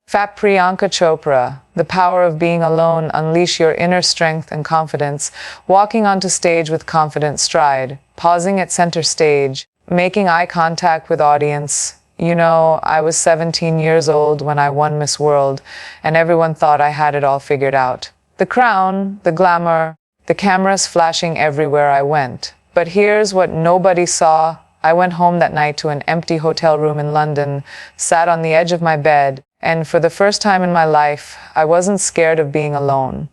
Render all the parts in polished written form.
Fat Priyanka Chopra, The Power of Being Alone, Unleash Your Inner Strength and Confidence, walking onto stage with confident stride, pausing at center stage, making eye contact with audience. You know, I was 17 years old when I won Miss World, and everyone thought I had it all figured out. The crown, the glamour, the cameras flashing everywhere I went. But here's what nobody saw. I went home that night to an empty hotel room in London, sat on the edge of my bed, and for the first time in my life, I wasn't scared of being alone.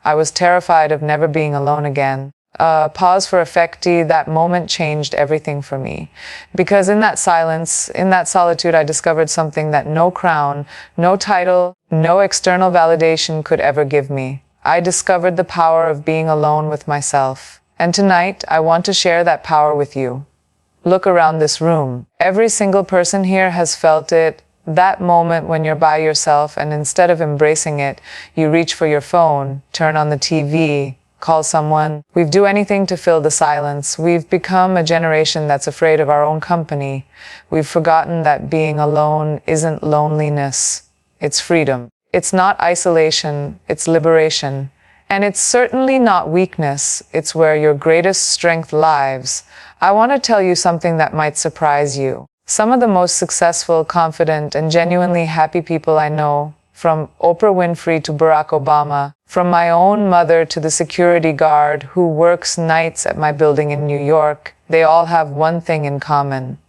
I was terrified of never being alone again. Pause for effecti, that moment changed everything for me. Because in that silence, in that solitude, I discovered something that no crown, no title, no external validation could ever give me. I discovered the power of being alone with myself. And tonight, I want to share that power with you. Look around this room. Every single person here has felt it. That moment when you're by yourself and instead of embracing it, you reach for your phone, turn on the TV, call someone. We'd do anything to fill the silence. We've become a generation that's afraid of our own company. We've forgotten that being alone isn't loneliness. It's freedom. It's not isolation. It's liberation. And it's certainly not weakness. It's where your greatest strength lies. I want to tell you something that might surprise you. Some of the most successful, confident, and genuinely happy people I know, from Oprah Winfrey to Barack Obama, from my own mother to the security guard who works nights at my building in New York, they all have one thing in common.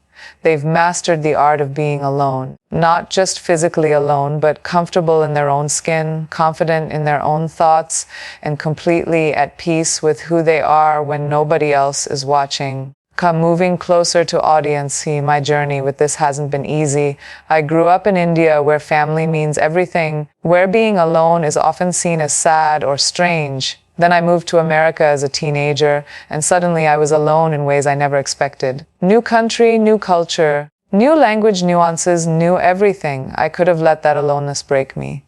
They've mastered the art of being alone. Not just physically alone, but comfortable in their own skin, confident in their own thoughts, and completely at peace with who they are when nobody else is watching. Come moving closer to audience. See, my journey with this hasn't been easy. I grew up in India where family means everything, where being alone is often seen as sad or strange. Then I moved to America as a teenager, and suddenly I was alone in ways I never expected. New country, new culture, new language nuances, new everything. I could have let that aloneness break me.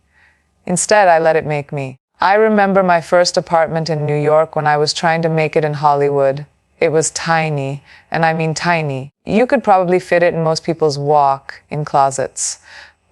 Instead, I let it make me. I remember my first apartment in New York when I was trying to make it in Hollywood. It was tiny, and I mean tiny. You could probably fit it in most people's walk-in closets.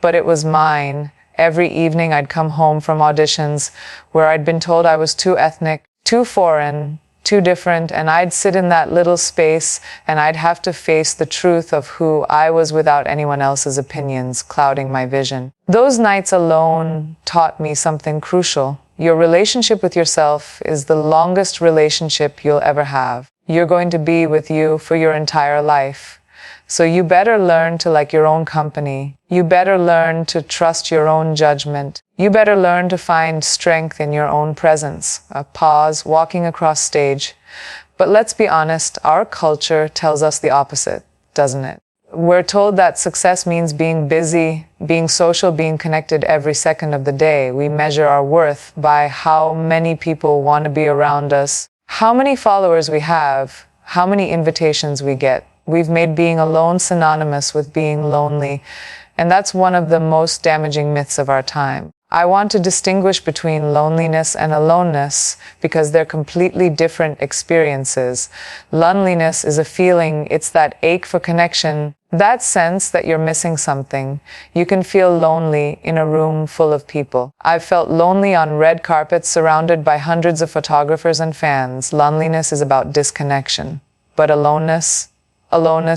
But it was mine. Every evening I'd come home from auditions where I'd been told I was too ethnic, too foreign, too different, and I'd sit in that little space and I'd have to face the truth of who I was without anyone else's opinions clouding my vision. Those nights alone taught me something crucial. Your relationship with yourself is the longest relationship you'll ever have. You're going to be with you for your entire life. So you better learn to like your own company. You better learn to trust your own judgment. You better learn to find strength in your own presence. A pause, walking across stage. But let's be honest, our culture tells us the opposite, doesn't it? We're told that success means being busy, being social, being connected every second of the day. We measure our worth by how many people want to be around us, how many followers we have, how many invitations we get. We've made being alone synonymous with being lonely, and that's one of the most damaging myths of our time. I want to distinguish between loneliness and aloneness because they're completely different experiences. Loneliness is a feeling, it's that ache for connection, that sense that you're missing something. You can feel lonely in a room full of people. I've felt lonely on red carpets surrounded by hundreds of photographers and fans. Loneliness is about disconnection. But aloneness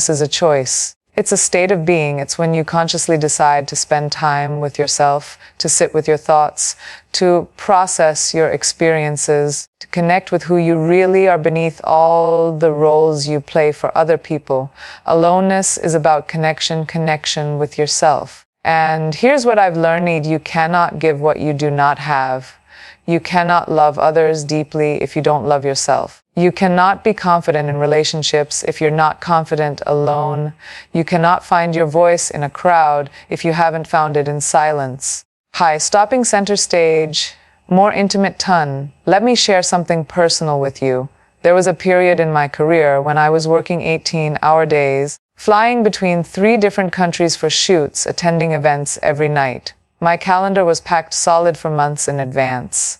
is a choice. It's a state of being. It's when you consciously decide to spend time with yourself, to sit with your thoughts, to process your experiences, to connect with who you really are beneath all the roles you play for other people. Aloneness is about connection with yourself. And here's what I've learned. You cannot give what you do not have. You cannot love others deeply if you don't love yourself. You cannot be confident in relationships if you're not confident alone. You cannot find your voice in a crowd if you haven't found it in silence. Hi, stopping center stage, more intimate ton. Let me share something personal with you. There was a period in my career when I was working 18-hour days, flying between 3 different countries for shoots, attending events every night. My calendar was packed solid for months in advance.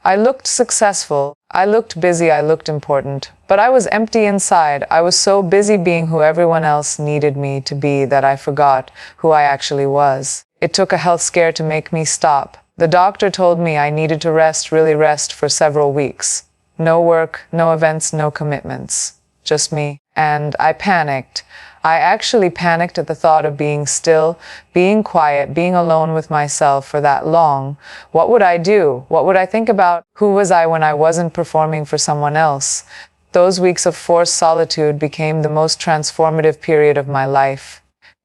I looked successful, I looked busy, I looked important, but I was empty inside. I was so busy being who everyone else needed me to be that I forgot who I actually was. It took a health scare to make me stop. The doctor told me I needed to rest, really rest, for several weeks. No work, no events, no commitments. Just me. And I panicked. I actually panicked at the thought of being still, being quiet, being alone with myself for that long. What would I do? What would I think about? Who was I when I wasn't performing for someone else? Those weeks of forced solitude became the most transformative period of my life.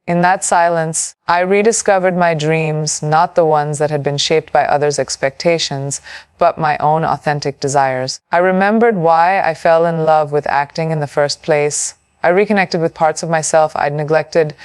In that silence, I rediscovered my dreams, not the ones that had been shaped by others' expectations, but my own authentic desires. I remembered why I fell in love with acting in the first place. I reconnected with parts of myself I'd neglected: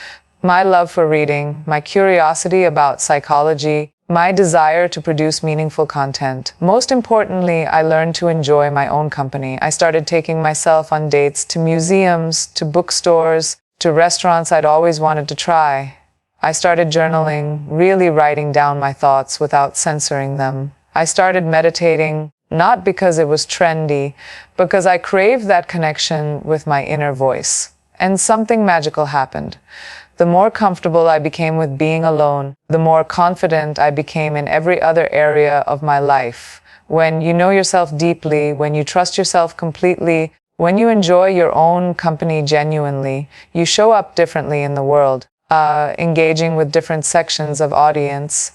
my love for reading, my curiosity about psychology, my desire to produce meaningful content. Most importantly, I learned to enjoy my own company. I started taking myself on dates to museums, to bookstores, to restaurants I'd always wanted to try. I started journaling, really writing down my thoughts without censoring them. I started meditating, not because it was trendy, because I craved that connection with my inner voice. And something magical happened. The more comfortable I became with being alone, the more confident I became in every other area of my life. When you know yourself deeply, when you trust yourself completely, when you enjoy your own company genuinely, you show up differently in the world, engaging with different sections of audience.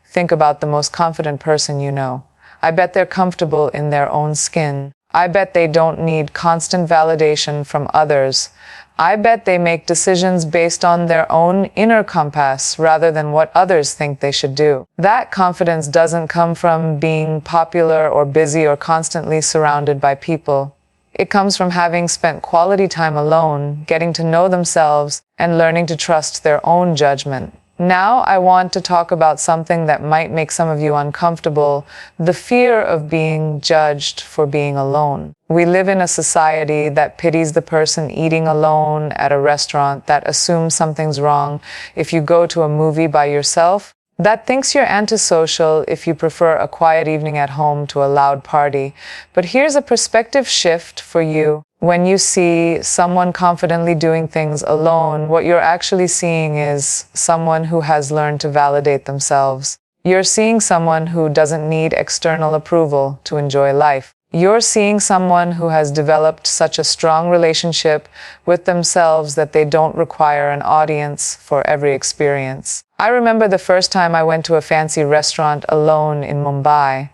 Think about the most confident person you know. I bet they're comfortable in their own skin. I bet they don't need constant validation from others. I bet they make decisions based on their own inner compass rather than what others think they should do. That confidence doesn't come from being popular or busy or constantly surrounded by people. It comes from having spent quality time alone, getting to know themselves, and learning to trust their own judgment. Now I want to talk about something that might make some of you uncomfortable: the fear of being judged for being alone. We live in a society that pities the person eating alone at a restaurant, that assumes something's wrong if you go to a movie by yourself, that thinks you're antisocial if you prefer a quiet evening at home to a loud party. But here's a perspective shift for you. When you see someone confidently doing things alone, what you're actually seeing is someone who has learned to validate themselves. You're seeing someone who doesn't need external approval to enjoy life. You're seeing someone who has developed such a strong relationship with themselves that they don't require an audience for every experience. I remember the first time I went to a fancy restaurant alone in Mumbai.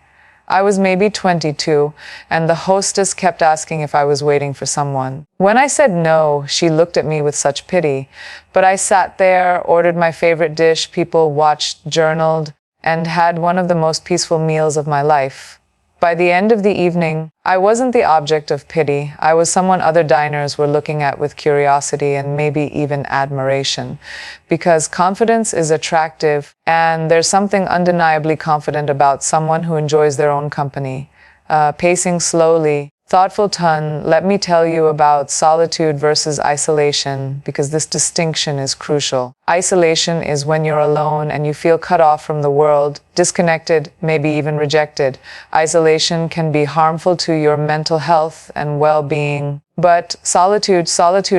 I was maybe 22, and the hostess kept asking if I was waiting for someone. When I said no, she looked at me with such pity. But I sat there, ordered my favorite dish, people watched, journaled, and had one of the most peaceful meals of my life. By the end of the evening, I wasn't the object of pity. I was someone other diners were looking at with curiosity and maybe even admiration. Because confidence is attractive, and there's something undeniably confident about someone who enjoys their own company. Pacing slowly, thoughtful tone. Let me tell you about solitude versus isolation, because this distinction is crucial. Isolation is when you're alone and you feel cut off from the world, disconnected, maybe even rejected. Isolation can be harmful to your mental health and well-being. But solitude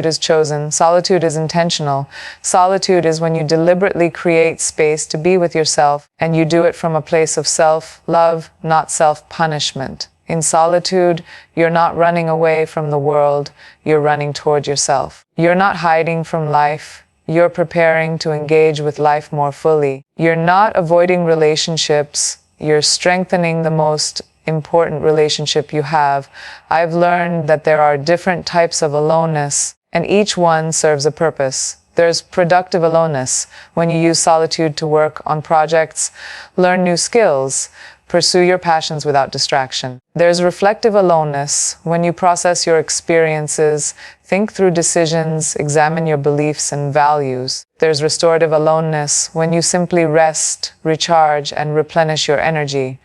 is chosen. Solitude is intentional. Solitude is when you deliberately create space to be with yourself, and you do it from a place of self-love, not self-punishment. In solitude, you're not running away from the world, you're running toward yourself. You're not hiding from life, you're preparing to engage with life more fully. You're not avoiding relationships, you're strengthening the most important relationship you have. I've learned that there are different types of aloneness, and each one serves a purpose. There's productive aloneness, when you use solitude to work on projects, learn new skills, pursue your passions without distraction. There's reflective aloneness, when you process your experiences, think through decisions, examine your beliefs and values. There's restorative aloneness, when you simply rest, recharge, and replenish your energy.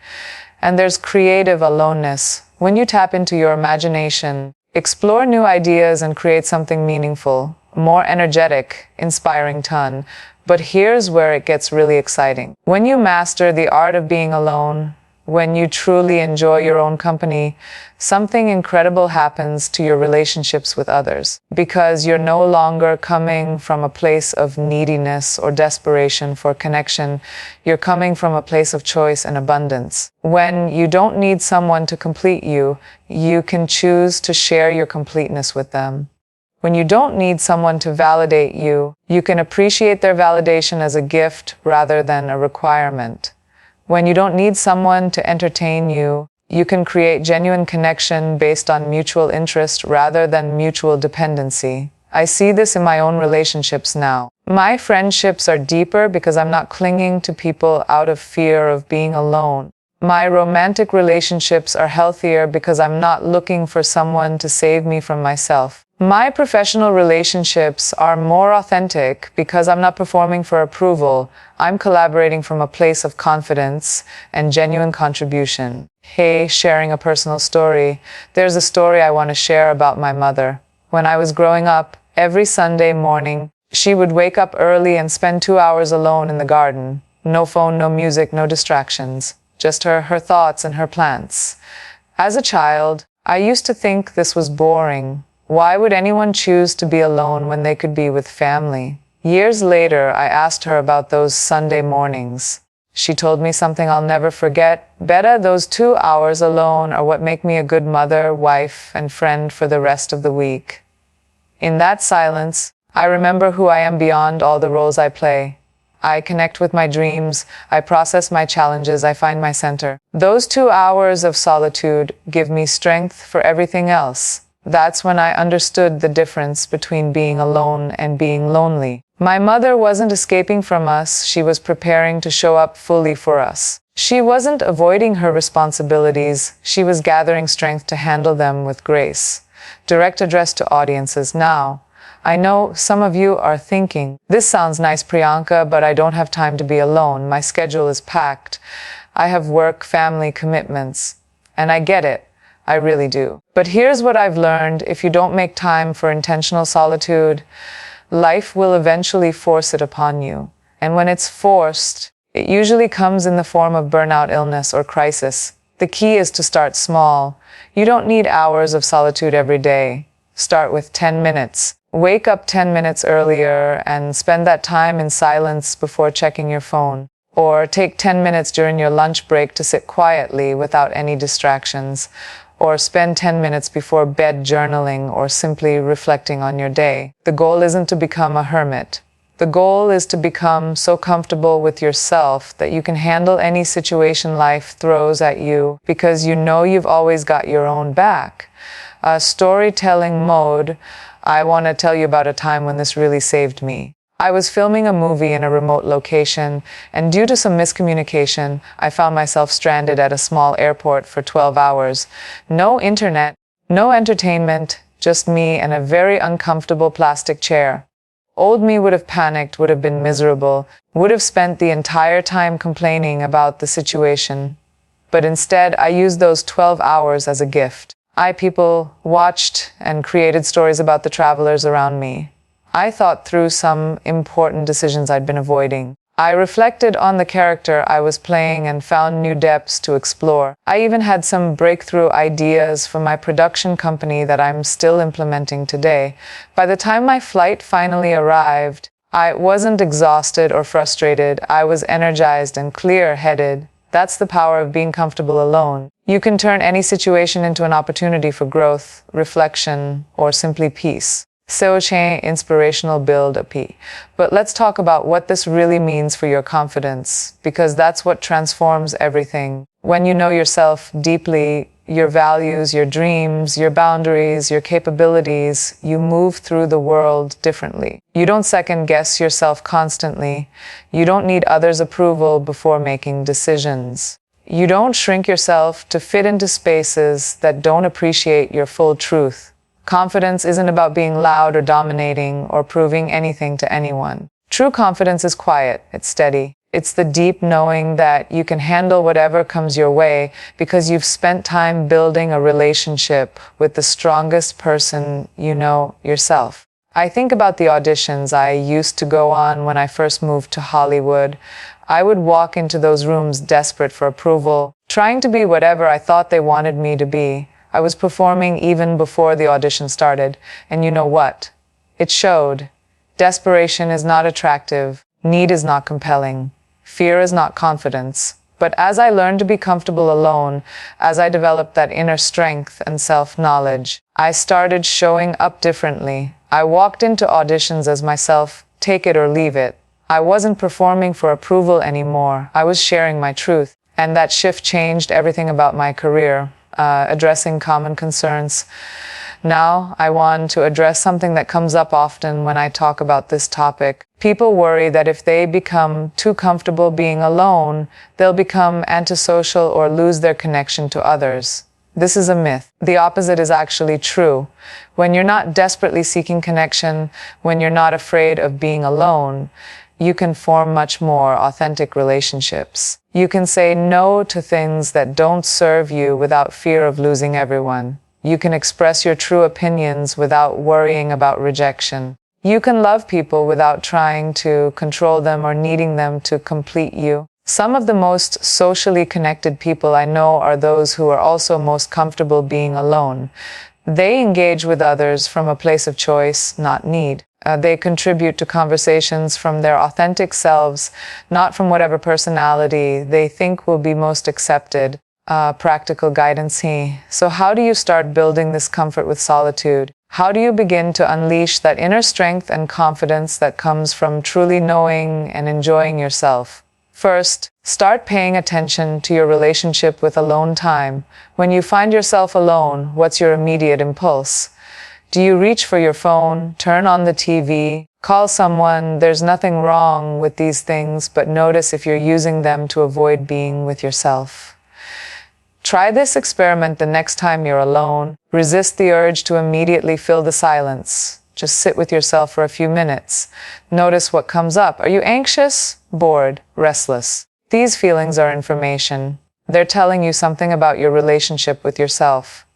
And there's creative aloneness, when you tap into your imagination, explore new ideas and create something meaningful, more energetic, inspiring ton. But here's where it gets really exciting. When you master the art of being alone, When you truly enjoy your own company, something incredible happens to your relationships with others, because you're no longer coming from a place of neediness or desperation for connection. You're coming from a place of choice and abundance. When you don't need someone to complete you, you can choose to share your completeness with them. When you don't need someone to validate you, you can appreciate their validation as a gift rather than a requirement. When you don't need someone to entertain you, you can create genuine connection based on mutual interest rather than mutual dependency. I see this in my own relationships now. My friendships are deeper because I'm not clinging to people out of fear of being alone. My romantic relationships are healthier because I'm not looking for someone to save me from myself. My professional relationships are more authentic because I'm not performing for approval. I'm collaborating from a place of confidence and genuine contribution. Hey, sharing a personal story. There's a story I want to share about my mother. When I was growing up, every Sunday morning, she would wake up early and spend 2 hours alone in the garden. No phone, no music, no distractions. Just her thoughts and her plants. As a child, I used to think this was boring. Why would anyone choose to be alone when they could be with family? Years later, I asked her about those Sunday mornings. She told me something I'll never forget. Betta, those 2 hours alone are what make me a good mother, wife, and friend for the rest of the week. In that silence, I remember who I am beyond all the roles I play. I connect with my dreams, I process my challenges, I find my center. Those 2 hours of solitude give me strength for everything else. That's when I understood the difference between being alone and being lonely. My mother wasn't escaping from us, she was preparing to show up fully for us. She wasn't avoiding her responsibilities, she was gathering strength to handle them with grace. Direct address to audiences now. I know some of you are thinking, this sounds nice, Priyanka, but I don't have time to be alone. My schedule is packed. I have work, family, commitments. And I get it. I really do. But here's what I've learned. If you don't make time for intentional solitude, life will eventually force it upon you. And when it's forced, it usually comes in the form of burnout, illness, or crisis. The key is to start small. You don't need hours of solitude every day. Start with 10 minutes. Wake up 10 minutes earlier and spend that time in silence before checking your phone. Or take 10 minutes during your lunch break to sit quietly without any distractions. Or spend 10 minutes before bed journaling or simply reflecting on your day. The goal isn't to become a hermit. The goal is to become so comfortable with yourself that you can handle any situation life throws at you because you know you've always got your own back. Storytelling mode. I want to tell you about a time when this really saved me. I was filming a movie in a remote location, and due to some miscommunication, I found myself stranded at a small airport for 12 hours. No internet, no entertainment, just me and a very uncomfortable plastic chair. Old me would have panicked, would have been miserable, would have spent the entire time complaining about the situation. But instead, I used those 12 hours as a gift. People watched and created stories about the travelers around me. I thought through some important decisions I'd been avoiding. I reflected on the character I was playing and found new depths to explore. I even had some breakthrough ideas for my production company that I'm still implementing today. By the time my flight finally arrived, I wasn't exhausted or frustrated. I was energized and clear-headed. That's the power of being comfortable alone. You can turn any situation into an opportunity for growth, reflection, or simply peace. Seochae inspirational build-up. But let's talk about what this really means for your confidence, because that's what transforms everything. When you know yourself deeply, your values, your dreams, your boundaries, your capabilities, you move through the world differently. You don't second-guess yourself constantly. You don't need others' approval before making decisions. You don't shrink yourself to fit into spaces that don't appreciate your full truth. Confidence isn't about being loud or dominating or proving anything to anyone. True confidence is quiet, it's steady. It's the deep knowing that you can handle whatever comes your way because you've spent time building a relationship with the strongest person you know, yourself. I think about the auditions I used to go on when I first moved to Hollywood. I would walk into those rooms desperate for approval, trying to be whatever I thought they wanted me to be. I was performing even before the audition started, and you know what? It showed. Desperation is not attractive, need is not compelling, fear is not confidence. But as I learned to be comfortable alone, as I developed that inner strength and self-knowledge, I started showing up differently. I walked into auditions as myself, take it or leave it. I wasn't performing for approval anymore. I was sharing my truth. And that shift changed everything about my career, addressing common concerns. Now, I want to address something that comes up often when I talk about this topic. People worry that if they become too comfortable being alone, they'll become antisocial or lose their connection to others. This is a myth. The opposite is actually true. When you're not desperately seeking connection, when you're not afraid of being alone, you can form much more authentic relationships. You can say no to things that don't serve you without fear of losing everyone. You can express your true opinions without worrying about rejection. You can love people without trying to control them or needing them to complete you. Some of the most socially connected people I know are those who are also most comfortable being alone. They engage with others from a place of choice, not need. They contribute to conversations from their authentic selves, not from whatever personality they think will be most accepted. Practical guidance here. So how do you start building this comfort with solitude? How do you begin to unleash that inner strength and confidence that comes from truly knowing and enjoying yourself? First, start paying attention to your relationship with alone time. When you find yourself alone, what's your immediate impulse? Do you reach for your phone, turn on the TV, call someone? There's nothing wrong with these things, but notice if you're using them to avoid being with yourself. Try this experiment the next time you're alone. Resist the urge to immediately fill the silence. Just sit with yourself for a few minutes. Notice what comes up. Are you anxious, bored, restless? These feelings are information. They're telling you something about your relationship with yourself.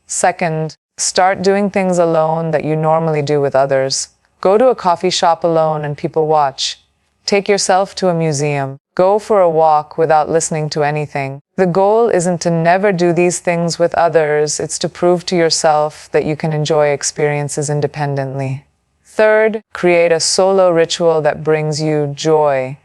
Second, start doing things alone that you normally do with others. Go to a coffee shop alone and people watch. Take yourself to a museum. Go for a walk without listening to anything. The goal isn't to never do these things with others, it's to prove to yourself that you can enjoy experiences independently. Third, create a solo ritual that brings you joy.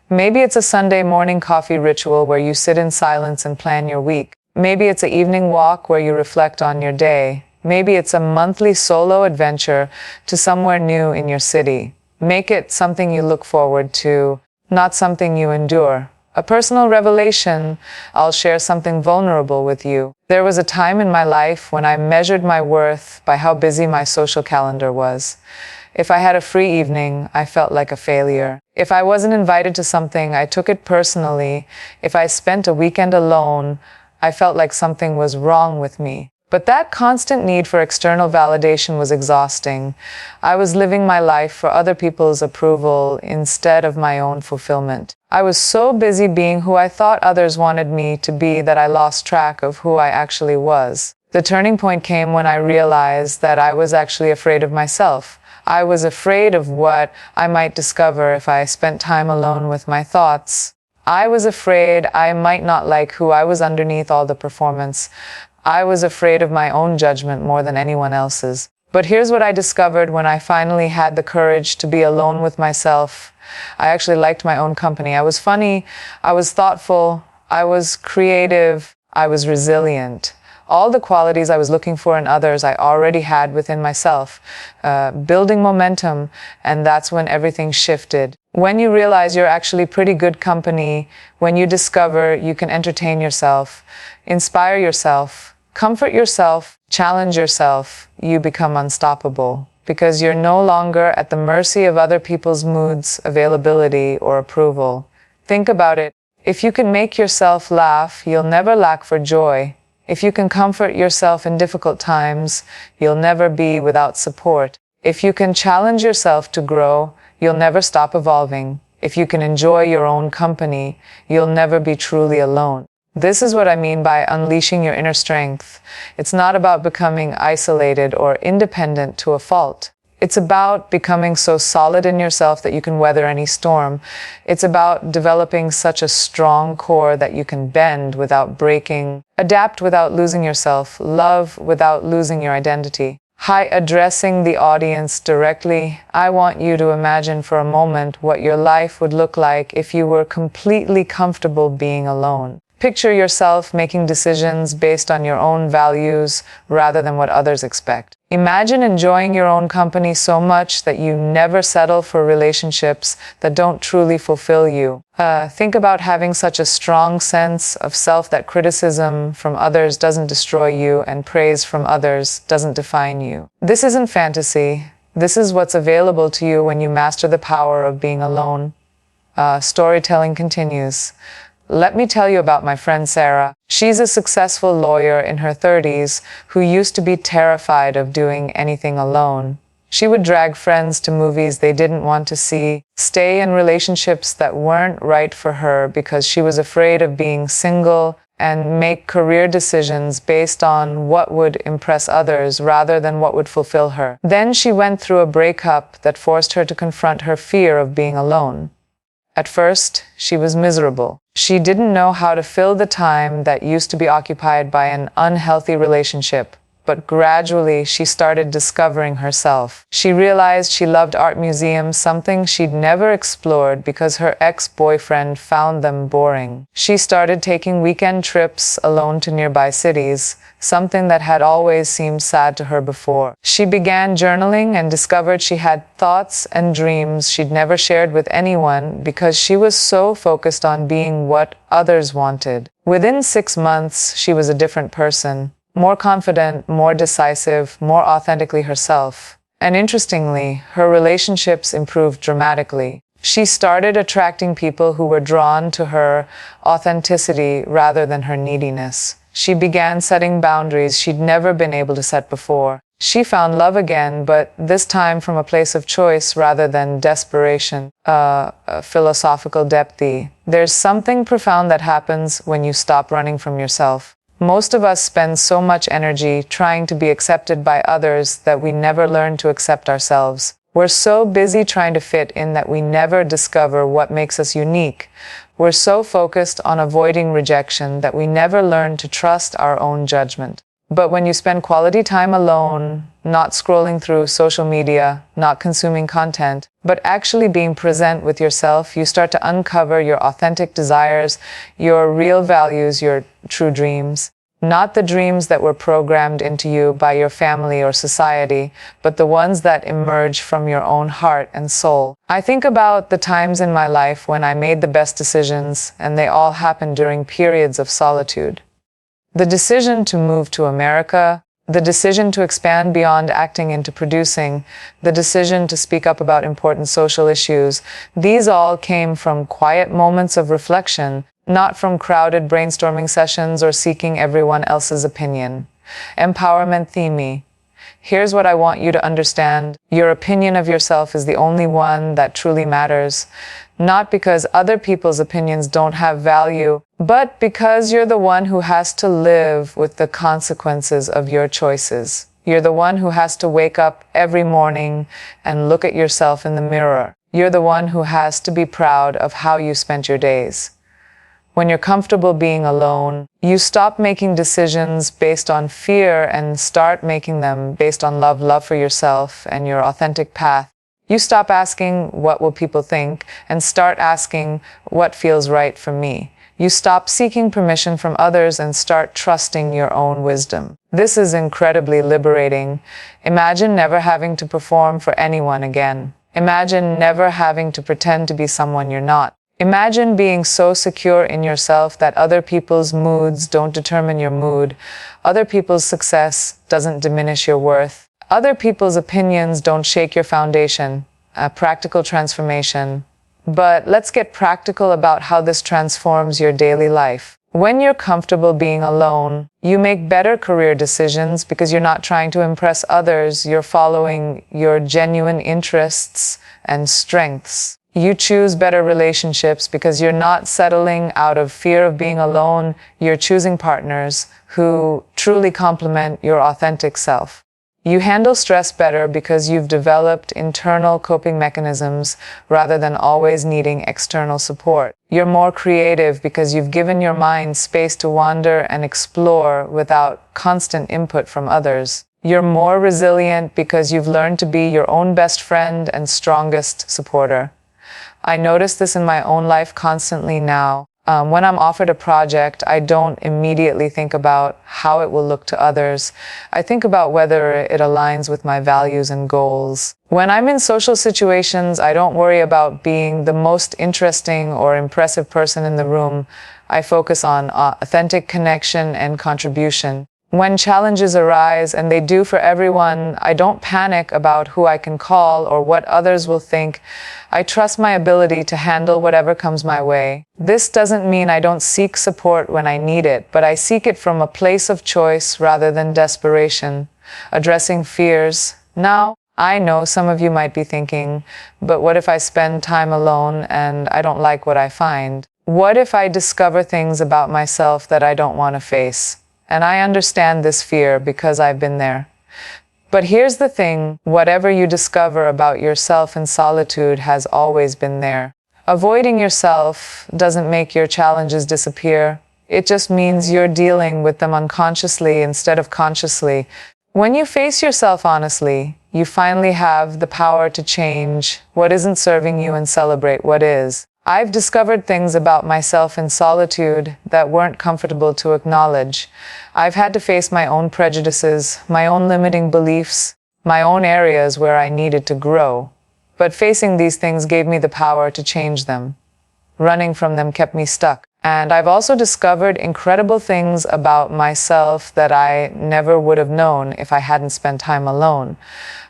Maybe it's a Sunday morning coffee ritual where you sit in silence and plan your week. Maybe it's an evening walk where you reflect on your day. Maybe it's a monthly solo adventure to somewhere new in your city. Make it something you look forward to, not something you endure. A personal revelation. I'll share something vulnerable with you. There was a time in my life when I measured my worth by how busy my social calendar was. If I had a free evening, I felt like a failure. If I wasn't invited to something, I took it personally. If I spent a weekend alone, I felt like something was wrong with me. But that constant need for external validation was exhausting. I was living my life for other people's approval instead of my own fulfillment. I was so busy being who I thought others wanted me to be that I lost track of who I actually was. The turning point came when I realized that I was actually afraid of myself. I was afraid of what I might discover if I spent time alone with my thoughts. I was afraid I might not like who I was underneath all the performance. I was afraid of my own judgment more than anyone else's. But here's what I discovered when I finally had the courage to be alone with myself. I actually liked my own company. I was funny, I was thoughtful, I was creative, I was resilient. All the qualities I was looking for in others I already had within myself, building momentum, and that's when everything shifted. When you realize you're actually pretty good company, when you discover you can entertain yourself, inspire yourself, comfort yourself, challenge yourself, you become unstoppable because you're no longer at the mercy of other people's moods, availability, or approval. Think about it. If you can make yourself laugh, you'll never lack for joy. If you can comfort yourself in difficult times, you'll never be without support. If you can challenge yourself to grow, you'll never stop evolving. If you can enjoy your own company, you'll never be truly alone. This is what I mean by unleashing your inner strength. It's not about becoming isolated or independent to a fault. It's about becoming so solid in yourself that you can weather any storm. It's about developing such a strong core that you can bend without breaking, adapt without losing yourself, love without losing your identity. Hi, addressing the audience directly, I want you to imagine for a moment what your life would look like if you were completely comfortable being alone. Picture yourself making decisions based on your own values rather than what others expect. Imagine enjoying your own company so much that you never settle for relationships that don't truly fulfill you. Think about having such a strong sense of self that criticism from others doesn't destroy you and praise from others doesn't define you. This isn't fantasy. This is what's available to you when you master the power of being alone. Storytelling continues. Let me tell you about my friend Sarah. She's a successful lawyer in her 30s who used to be terrified of doing anything alone. She would drag friends to movies they didn't want to see, stay in relationships that weren't right for her because she was afraid of being single, and make career decisions based on what would impress others rather than what would fulfill her. Then she went through a breakup that forced her to confront her fear of being alone. At first, she was miserable. She didn't know how to fill the time that used to be occupied by an unhealthy relationship, but gradually she started discovering herself. She realized she loved art museums, something she'd never explored because her ex-boyfriend found them boring. She started taking weekend trips alone to nearby cities, something that had always seemed sad to her before. She began journaling and discovered she had thoughts and dreams she'd never shared with anyone because she was so focused on being what others wanted. Within 6 months, she was a different person. More confident, more decisive, more authentically herself. And interestingly, her relationships improved dramatically. She started attracting people who were drawn to her authenticity rather than her neediness. She began setting boundaries she'd never been able to set before. She found love again, but this time from a place of choice rather than desperation. Philosophical depth. There's something profound that happens when you stop running from yourself. Most of us spend so much energy trying to be accepted by others that we never learn to accept ourselves. We're so busy trying to fit in that we never discover what makes us unique. We're so focused on avoiding rejection that we never learn to trust our own judgment. But when you spend quality time alone, not scrolling through social media, not consuming content, but actually being present with yourself, you start to uncover your authentic desires, your real values, your true dreams. Not the dreams that were programmed into you by your family or society, but the ones that emerge from your own heart and soul. I think about the times in my life when I made the best decisions, and they all happened during periods of solitude. The decision to move to America, the decision to expand beyond acting into producing, the decision to speak up about important social issues, these all came from quiet moments of reflection, not from crowded brainstorming sessions or seeking everyone else's opinion. Empowerment theme. Here's what I want you to understand. Your opinion of yourself is the only one that truly matters. Not because other people's opinions don't have value, but because you're the one who has to live with the consequences of your choices. You're the one who has to wake up every morning and look at yourself in the mirror. You're the one who has to be proud of how you spent your days. When you're comfortable being alone, you stop making decisions based on fear and start making them based on love for yourself and your authentic path. You stop asking, what will people think, and start asking, what feels right for me? You stop seeking permission from others and start trusting your own wisdom. This is incredibly liberating. Imagine never having to perform for anyone again. Imagine never having to pretend to be someone you're not. Imagine being so secure in yourself that other people's moods don't determine your mood. Other people's success doesn't diminish your worth. Other people's opinions don't shake your foundation. A practical transformation. But let's get practical about how this transforms your daily life. When you're comfortable being alone, you make better career decisions because you're not trying to impress others. You're following your genuine interests and strengths. You choose better relationships because you're not settling out of fear of being alone. You're choosing partners who truly complement your authentic self. You handle stress better because you've developed internal coping mechanisms rather than always needing external support. You're more creative because you've given your mind space to wander and explore without constant input from others. You're more resilient because you've learned to be your own best friend and strongest supporter. I notice this in my own life constantly now. When I'm offered a project, I don't immediately think about how it will look to others. I think about whether it aligns with my values and goals. When I'm in social situations, I don't worry about being the most interesting or impressive person in the room. I focus on authentic connection and contribution. When challenges arise, and they do for everyone, I don't panic about who I can call or what others will think. I trust my ability to handle whatever comes my way. This doesn't mean I don't seek support when I need it, but I seek it from a place of choice rather than desperation. Addressing fears. Now, I know some of you might be thinking, but what if I spend time alone and I don't like what I find? What if I discover things about myself that I don't want to face? And I understand this fear because I've been there. But here's the thing, whatever you discover about yourself in solitude has always been there. Avoiding yourself doesn't make your challenges disappear. It just means you're dealing with them unconsciously instead of consciously. When you face yourself honestly, you finally have the power to change what isn't serving you and celebrate what is. I've discovered things about myself in solitude that weren't comfortable to acknowledge. I've had to face my own prejudices, my own limiting beliefs, my own areas where I needed to grow. But facing these things gave me the power to change them. Running from them kept me stuck. And I've also discovered incredible things about myself that I never would have known if I hadn't spent time alone.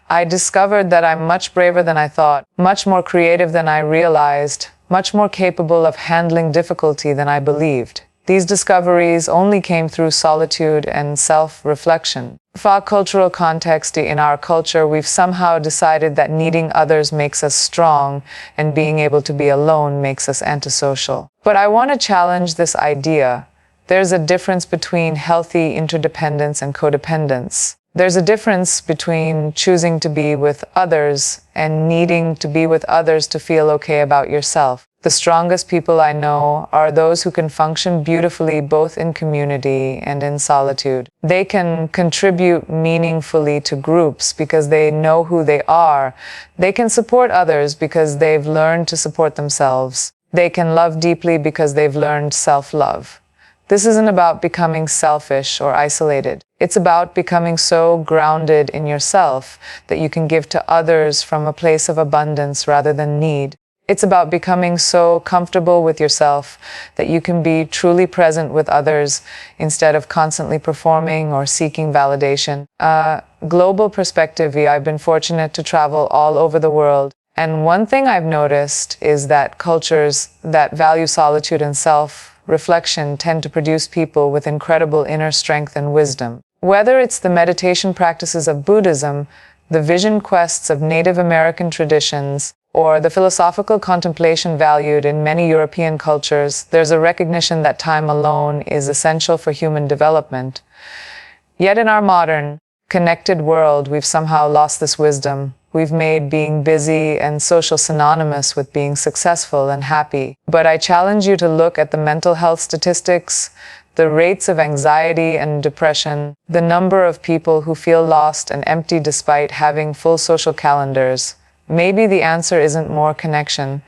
I discovered that I'm much braver than I thought, much more creative than I realized, much more capable of handling difficulty than I believed. These discoveries only came through solitude and self-reflection. For our cultural context, in our culture, we've somehow decided that needing others makes us strong and being able to be alone makes us antisocial. But I want to challenge this idea. There's a difference between healthy interdependence and codependence. There's a difference between choosing to be with others and needing to be with others to feel okay about yourself. The strongest people I know are those who can function beautifully both in community and in solitude. They can contribute meaningfully to groups because they know who they are. They can support others because they've learned to support themselves. They can love deeply because they've learned self-love. This isn't about becoming selfish or isolated. It's about becoming so grounded in yourself that you can give to others from a place of abundance rather than need. It's about becoming so comfortable with yourself that you can be truly present with others instead of constantly performing or seeking validation. Global perspective, I've been fortunate to travel all over the world. And one thing I've noticed is that cultures that value solitude and self-reflection tend to produce people with incredible inner strength and wisdom. Whether it's the meditation practices of Buddhism, the vision quests of Native American traditions, or the philosophical contemplation valued in many European cultures, there's a recognition that time alone is essential for human development. Yet in our modern, connected world, we've somehow lost this wisdom. We've made being busy and social synonymous with being successful and happy. But I challenge you to look at the mental health statistics, the rates of anxiety and depression, the number of people who feel lost and empty despite having full social calendars. Maybe the answer isn't more connection.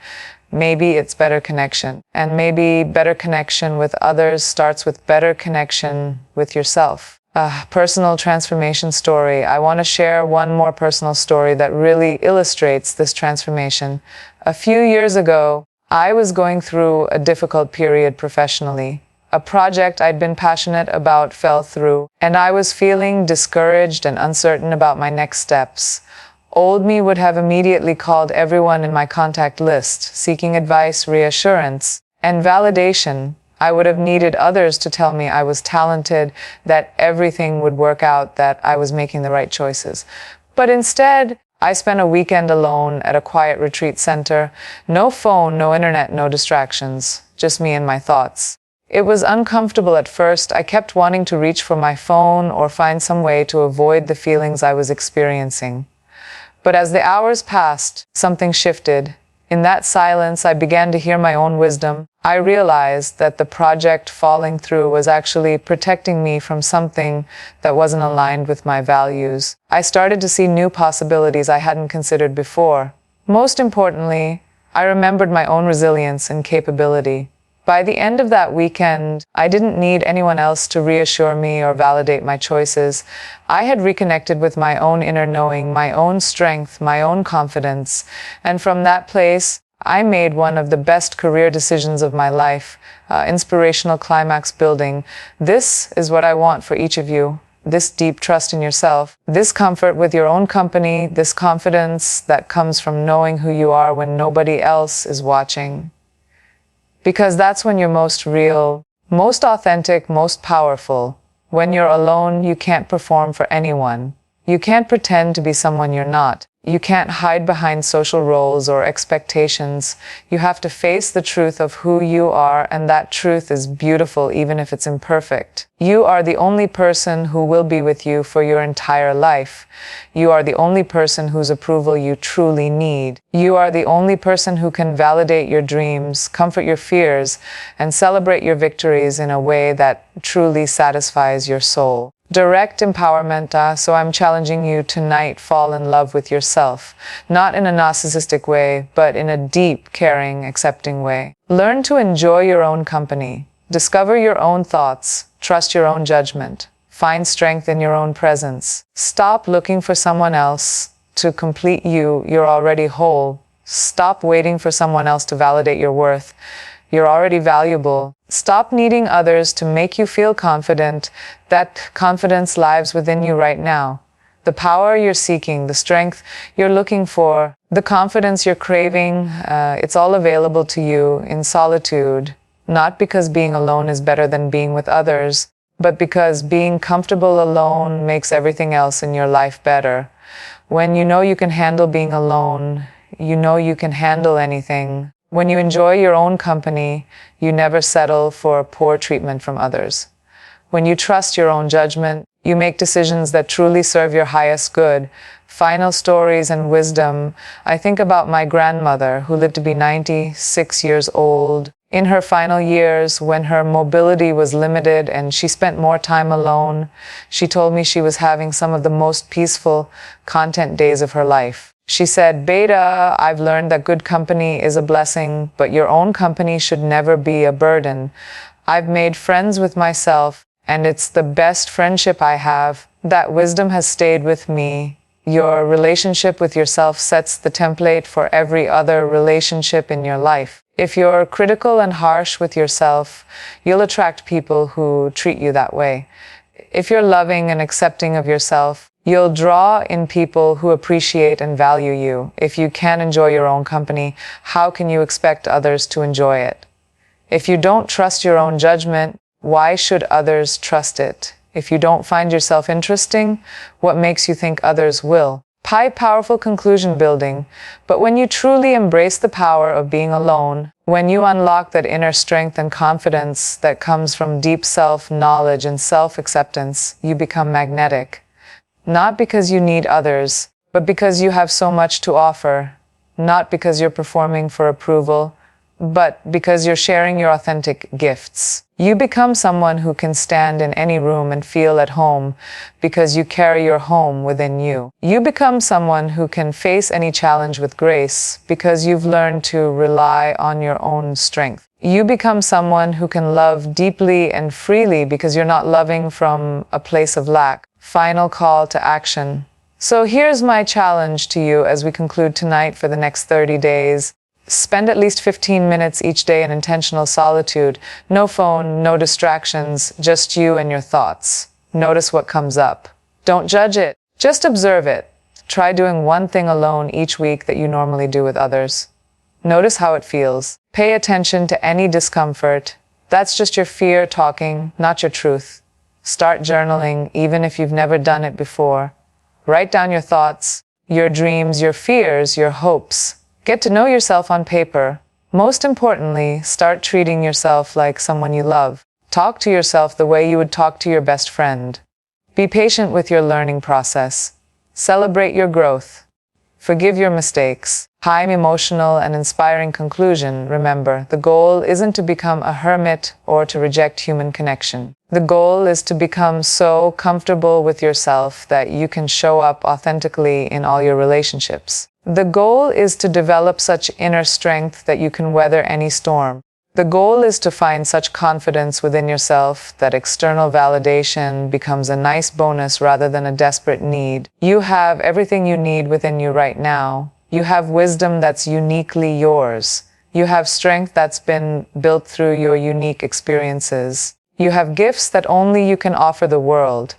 Maybe it's better connection. And maybe better connection with others starts with better connection with yourself. Personal transformation story. I want to share one more personal story that really illustrates this transformation. A few years ago, I was going through a difficult period professionally. A project I'd been passionate about fell through, and I was feeling discouraged and uncertain about my next steps. Old me would have immediately called everyone in my contact list, seeking advice, reassurance, and validation. I would have needed others to tell me I was talented, that everything would work out, that I was making the right choices. But instead, I spent a weekend alone at a quiet retreat center. No phone, no internet, no distractions, just me and my thoughts. It was uncomfortable at first. I kept wanting to reach for my phone or find some way to avoid the feelings I was experiencing. But as the hours passed, something shifted. In that silence, I began to hear my own wisdom. I realized that the project falling through was actually protecting me from something that wasn't aligned with my values. I started to see new possibilities I hadn't considered before. Most importantly, I remembered my own resilience and capability. By the end of that weekend, I didn't need anyone else to reassure me or validate my choices. I had reconnected with my own inner knowing, my own strength, my own confidence. And from that place, I made one of the best career decisions of my life, inspirational climax building. This is what I want for each of you. This deep trust in yourself, this comfort with your own company, this confidence that comes from knowing who you are when nobody else is watching. Because that's when you're most real, most authentic, most powerful. When you're alone, you can't perform for anyone. You can't pretend to be someone you're not. You can't hide behind social roles or expectations. You have to face the truth of who you are, and that truth is beautiful even if it's imperfect. You are the only person who will be with you for your entire life. You are the only person whose approval you truly need. You are the only person who can validate your dreams, comfort your fears, and celebrate your victories in a way that truly satisfies your soul. Direct empowerment, so I'm challenging you tonight, fall in love with yourself. Not in a narcissistic way, but in a deep, caring, accepting way. Learn to enjoy your own company. Discover your own thoughts. Trust your own judgment. Find strength in your own presence. Stop looking for someone else to complete you. You're already whole. Stop waiting for someone else to validate your worth. You're already valuable. Stop needing others to make you feel confident. That confidence lives within you right now. The power you're seeking, the strength you're looking for, the confidence you're craving, it's all available to you in solitude. Not because being alone is better than being with others, but because being comfortable alone makes everything else in your life better. When you know you can handle being alone, you know you can handle anything. When you enjoy your own company, you never settle for poor treatment from others. When you trust your own judgment, you make decisions that truly serve your highest good. Final stories and wisdom. I think about my grandmother, who lived to be 96 years old. In her final years, when her mobility was limited and she spent more time alone, she told me she was having some of the most peaceful, content days of her life. She said, "Beta, I've learned that good company is a blessing, but your own company should never be a burden. I've made friends with myself, and it's the best friendship I have. That wisdom has stayed with me. Your relationship with yourself sets the template for every other relationship in your life. If you're critical and harsh with yourself, you'll attract people who treat you that way. If you're loving and accepting of yourself, you'll draw in people who appreciate and value you. If you can't enjoy your own company, how can you expect others to enjoy it? If you don't trust your own judgment, why should others trust it? If you don't find yourself interesting, what makes you think others will? Powerful conclusion building. But when you truly embrace the power of being alone, when you unlock that inner strength and confidence that comes from deep self-knowledge and self-acceptance, you become magnetic. Not because you need others, but because you have so much to offer. Not because you're performing for approval, but because you're sharing your authentic gifts. You become someone who can stand in any room and feel at home because you carry your home within you. You become someone who can face any challenge with grace because you've learned to rely on your own strength. You become someone who can love deeply and freely because you're not loving from a place of lack. Final call to action. So here's my challenge to you as we conclude tonight for the next 30 days. Spend at least 15 minutes each day in intentional solitude. No phone, no distractions, just you and your thoughts. Notice what comes up. Don't judge it. Just observe it. Try doing one thing alone each week that you normally do with others. Notice how it feels. Pay attention to any discomfort. That's just your fear talking, not your truth. Start journaling, even if you've never done it before. Write down your thoughts, your dreams, your fears, your hopes. Get to know yourself on paper. Most importantly, start treating yourself like someone you love. Talk to yourself the way you would talk to your best friend. Be patient with your learning process. Celebrate your growth. Forgive your mistakes. High emotional and inspiring conclusion. Remember, the goal isn't to become a hermit or to reject human connection. The goal is to become so comfortable with yourself that you can show up authentically in all your relationships. The goal is to develop such inner strength that you can weather any storm. The goal is to find such confidence within yourself that external validation becomes a nice bonus rather than a desperate need. You have everything you need within you right now. You have wisdom that's uniquely yours. You have strength that's been built through your unique experiences. You have gifts that only you can offer the world,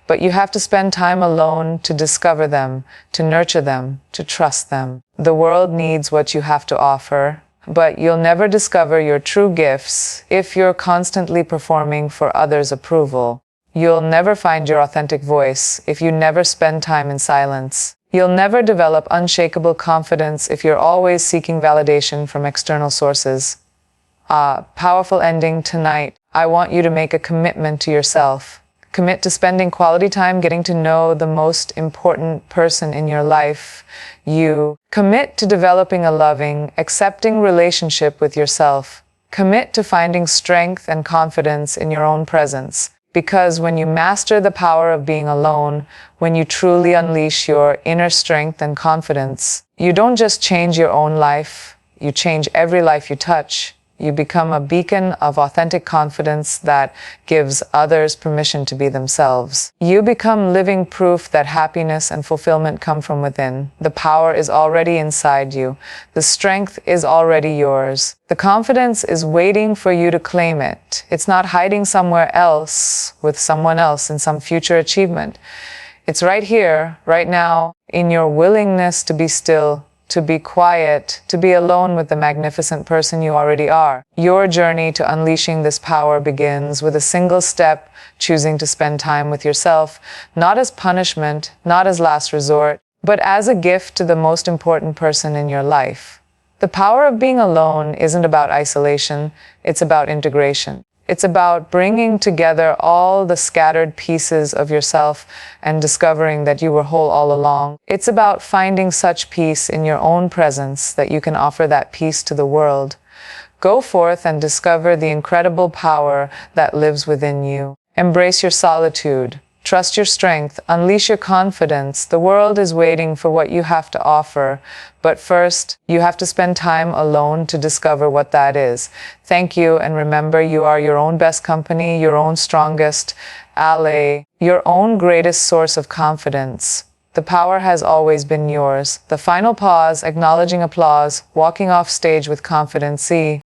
but you have to spend time alone to discover them, to nurture them, to trust them. The world needs what you have to offer, but you'll never discover your true gifts if you're constantly performing for others' approval. You'll never find your authentic voice if you never spend time in silence. You'll never develop unshakable confidence if you're always seeking validation from external sources. Powerful ending tonight. I want you to make a commitment to yourself. Commit to spending quality time getting to know the most important person in your life, you. Commit to developing a loving, accepting relationship with yourself. Commit to finding strength and confidence in your own presence. Because when you master the power of being alone, when you truly unleash your inner strength and confidence, you don't just change your own life, you change every life you touch. You become a beacon of authentic confidence that gives others permission to be themselves. You become living proof that happiness and fulfillment come from within. The power is already inside you. The strength is already yours. The confidence is waiting for you to claim it. It's not hiding somewhere else with someone else in some future achievement. It's right here, right now, in your willingness to be still, to be quiet, to be alone with the magnificent person you already are. Your journey to unleashing this power begins with a single step, choosing to spend time with yourself, not as punishment, not as last resort, but as a gift to the most important person in your life. The power of being alone isn't about isolation, it's about integration. It's about bringing together all the scattered pieces of yourself and discovering that you were whole all along. It's about finding such peace in your own presence that you can offer that peace to the world. Go forth and discover the incredible power that lives within you. Embrace your solitude. Trust your strength. Unleash your confidence. The world is waiting for what you have to offer. But first, you have to spend time alone to discover what that is. Thank you, and remember, you are your own best company, your own strongest ally, your own greatest source of confidence. The power has always been yours. The final pause, acknowledging applause, walking off stage with confidence. See,